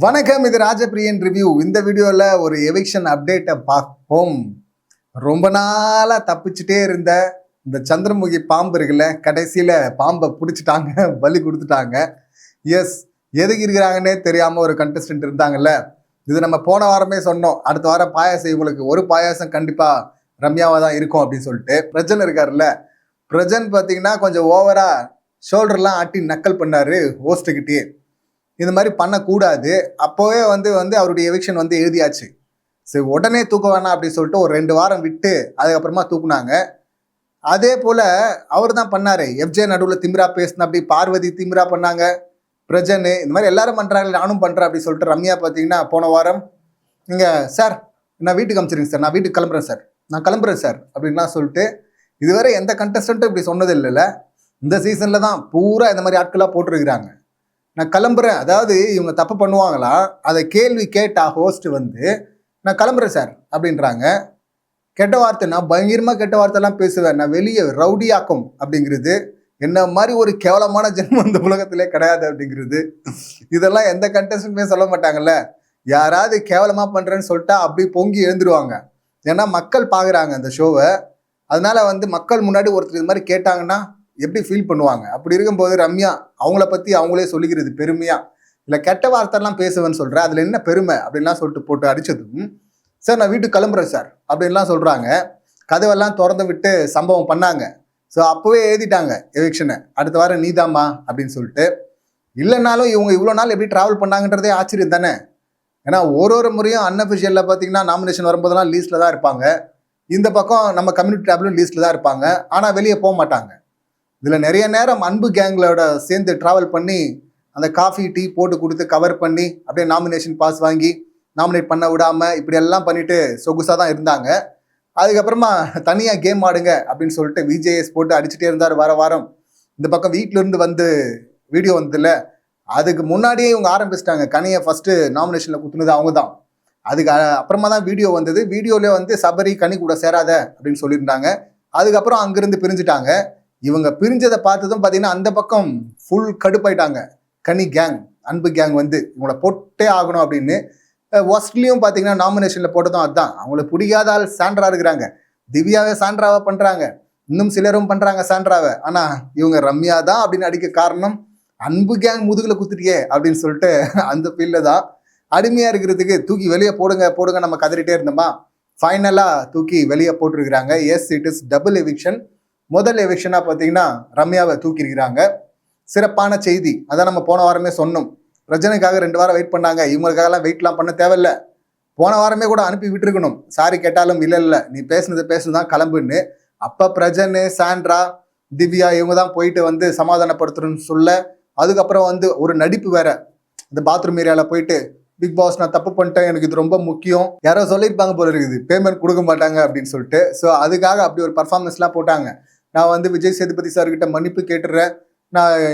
வணக்கம், இது ராஜபிரியன் ரிவ்யூ. இந்த வீடியோவில் ஒரு எவிக்ஷன் அப்டேட்டை பார்ப்போம். ரொம்ப நாளாக தப்பிச்சுட்டே இருந்த இந்த சந்திரமுகி பாம்பு இருக்குல்ல, கடைசியில் பாம்பை பிடிச்சிட்டாங்க, பலி கொடுத்துட்டாங்க. எஸ், எதுக்கு இருக்கிறாங்கன்னே தெரியாமல் ஒரு கண்டஸ்டன்ட் இருந்தாங்கல்ல. இது நம்ம போன வாரமே சொன்னோம், அடுத்த வாரம் பாயாசம் இவங்களுக்கு ஒரு பாயாசம் கண்டிப்பாக ரம்யாவாக தான் இருக்கும் அப்படின்னு சொல்லிட்டு. பிரஜன் இருக்காருல்ல, பிரஜன் பார்த்தீங்கன்னா கொஞ்சம் ஓவராக ஷோல்டர்லாம் ஆட்டி நக்கல் பண்ணார் ஹோஸ்ட்டுக்கிட்டே. இந்த மாதிரி பண்ணக்கூடாது. அப்போவே வந்து அவருடைய எவிக்ஷன் எழுதியாச்சு. சரி, உடனே தூக்க வேணாம் அப்படின்னு சொல்லிட்டு ஒரு 2 வாரம் விட்டு அதுக்கப்புறமா தூக்குனாங்க. அதே போல் அவர் தான் பண்ணார். எஃப்ஜே நடுவில் திமிரா பேசின, அப்படி பார்வதி திமிரா பண்ணாங்க, பிரஜனு இந்த மாதிரி எல்லாரும் பண்ணுறாங்க, நானும் பண்ணுறேன் அப்படின்னு சொல்லிட்டு. ரம்யா பார்த்தீங்கன்னா போன வாரம் இங்கே சார் நான் வீட்டுக்கு அனுப்பிச்சிருங்க சார், நான் வீட்டுக்கு கிளம்புறேன் சார், நான் கிளம்புறேன் சார் அப்படின்லாம் சொல்லிட்டு இதுவரை எந்த கண்டஸ்டண்ட்டும் இப்படி சொன்னது இல்லைல்ல. இந்த சீசனில் தான் பூரா இந்த மாதிரி ஆட்களாக போட்டிருக்கிறாங்க. நான் கிளம்புறேன், அதாவது இவங்க தப்பு பண்ணுவாங்களா அதை கேள்வி கேட்டா ஹோஸ்ட் நான் கிளம்புறேன் சார் அப்படின்றாங்க. கெட்ட வார்த்தை, நான் பயங்கரமாக கெட்ட வார்த்தைலாம் பேசுவேன், நான் வெளியே ரவுடியாக்கும் அப்படிங்கிறது. என்ன மாதிரி ஒரு கேவலமான ஜென்மம் இந்த உலகத்திலே கிடையாது அப்படிங்கிறது. இதெல்லாம் எந்த கண்டஸ்டன்ட்மே சொல்ல மாட்டாங்கல்ல. யாராவது கேவலமாக பண்ணுறேன்னு சொல்லிட்டா அப்படி பொங்கி எழுந்துருவாங்க. ஏன்னா மக்கள் பார்க்குறாங்க அந்த ஷோவை. அதனால மக்கள் முன்னாடி ஒருத்தர் இது மாதிரி கேட்டாங்கன்னா எப்படி ஃபீல் பண்ணுவாங்க. அப்படி இருக்கும்போது ரம்யா அவங்கள பற்றி அவங்களே சொல்லிக்கிறது பெருமையாக, இல்லை கெட்ட வார்த்தைலாம் பேசுவேன்னு சொல்கிறேன், அதில் என்ன பெருமை அப்படின்லாம் சொல்லிட்டு போட்டு அடித்ததும், சார் நான் வீட்டுக்கு கிளம்புறேன் சார் அப்படின்லாம் சொல்கிறாங்க. கதவெல்லாம் திறந்து விட்டு சம்பவம் பண்ணாங்க. ஸோ அப்போவே எழுதிட்டாங்க எவிக்ஷனை, அடுத்த வாரம் நீதாம்மா அப்படின்னு சொல்லிட்டு. இல்லைனாலும் இவங்க இவ்வளோ நாள் எப்படி ட்ராவல் பண்ணாங்கன்றதே ஆச்சரியம் தானே. ஏன்னா ஒரு முறையும் அன்அஃபிஷியலில் பார்த்தீங்கன்னா நாமினேஷன் வரும்போதெல்லாம் லீஸ்ட்டில் தான் இருப்பாங்க. இந்த பக்கம் நம்ம கம்யூனிட்டி டேப்லையும் லீஸ்ட்டில் தான் இருப்பாங்க. ஆனால் வெளியே போக மாட்டாங்க. இதில் நிறைய நேரம் அன்பு கேங்களோட சேர்ந்து ட்ராவல் பண்ணி அந்த காஃபி டீ போட்டு கொடுத்து கவர் பண்ணி அப்படியே நாமினேஷன் பாஸ் வாங்கி நாமினேட் பண்ண விடாமல் இப்படியெல்லாம் பண்ணிட்டு சொகுசாக தான் இருந்தாங்க. அதுக்கப்புறமா தனியாக கேம் ஆடுங்க அப்படின்னு சொல்லிட்டு விஜேஎஸ் போட்டு அடிச்சுட்டே இருந்தார் வார வாரம். இந்த பக்கம் வீட்டிலேருந்து வீடியோ வந்ததில்ல, அதுக்கு முன்னாடியே இவங்க ஆரம்பிச்சிட்டாங்க. கனியை ஃபஸ்ட்டு நாமினேஷனில் குத்துனது அவங்க தான். அதுக்கு அப்புறமா தான் வீடியோ வந்தது. வீடியோவில் சபரி கனி கூட சேராத அப்படின்னு சொல்லியிருந்தாங்க. அதுக்கப்புறம் அங்கேருந்து பிரிஞ்சுட்டாங்க. இவங்க பிரிஞ்சதை பார்த்ததும் பார்த்தீங்கன்னா அந்த பக்கம் ஃபுல் கடுப்பாயிட்டாங்க. கனி கேங், அன்பு கேங் இவங்கள போட்டே ஆகணும் அப்படின்னு. ஒஸ்ட்லேயும் பார்த்தீங்கன்னா நாமினேஷனில் போட்டதும் அதுதான். அவங்கள பிடிக்காத ஆள் சாண்ட்ரா இருக்கிறாங்க. திவ்யாவே சாண்ட்ராவை பண்ணுறாங்க, இன்னும் சிலரும் பண்ணுறாங்க சாண்ட்ராவை. ஆனால் இவங்க ரம்யா தான் அப்படின்னு அடிக்க காரணம் அன்பு கேங் முதுகில் குத்துட்டியே அப்படின்னு சொல்லிட்டு அந்த ஃபீல்டில் தான் அடிமையாக இருக்கிறதுக்கு தூக்கி வெளியே போடுங்க நம்ம கதறிட்டே இருந்தோமா. ஃபைனலாக தூக்கி வெளியே போட்டிருக்கிறாங்க. Yes, it is double eviction. முதல் எவிக்ஷனாக பார்த்தீங்கன்னா ரம்யாவை தூக்கியிருக்கிறாங்க. சிறப்பான செய்தி. அதான் நம்ம போன வாரமே சொன்னோம். பிரஜனுக்காக 2 வாரம் வெயிட் பண்ணாங்க, இவங்களுக்காகலாம் வெயிட்லாம் பண்ண தேவையில்ல. போன வாரமே கூட அனுப்பி விட்டுருக்கணும். சாரி கேட்டாலும் இல்லை நீ பேசுனது தான் கிளம்புன்னு. அப்போ பிரஜனு, சாண்ட்ரா, திவ்யா இவங்க தான் போயிட்டு சமாதானப்படுத்தணும்னு சொல்ல. அதுக்கப்புறம் ஒரு நடிப்பு வேற. இந்த பாத்ரூம் ஏரியாவில் போயிட்டு பிக் பாஸ் நான் தப்பு பண்ணிட்டேன், எனக்கு இது ரொம்ப முக்கியம், யாரோ சொல்லியிருப்பாங்க போல இருக்குது, பேமெண்ட் கொடுக்க மாட்டாங்க அப்படின்னு சொல்லிட்டு. ஸோ அதுக்காக அப்படி ஒரு பர்ஃபார்மன்ஸ்லாம் போட்டாங்க. நான் விஜய் சேதுபதி சார்கிட்ட மன்னிப்பு கேட்டுறேன்,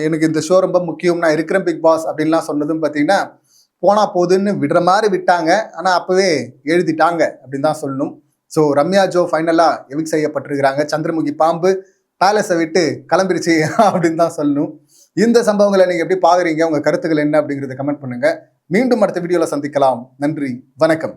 எனக்கு இந்த ஷோ ரொம்ப முக்கியம், நான் இருக்கிறேன் பிக் பாஸ் அப்படின்லாம் சொன்னதும் பார்த்தீங்கன்னா போனா போதுன்னு விடுற மாதிரி விட்டாங்க. ஆனால் அப்போவே எழுதிட்டாங்க அப்படின்னு தான் சொல்லணும். ஸோ ரம்யா ஜோ ஃபைனலாக எவிக் செய்யப்பட்டிருக்கிறாங்க. சந்திரமுகி பாம்பு பேலஸை விட்டு கிளம்பிருச்சு அப்படின்னு தான் சொல்லணும். இந்த சம்பவங்களை நீங்கள் எப்படி பார்க்குறீங்க, உங்கள் கருத்துக்கள் என்ன அப்படிங்கிறத கமெண்ட் பண்ணுங்கள். மீண்டும் அடுத்த வீடியோவில் சந்திக்கலாம். நன்றி, வணக்கம்.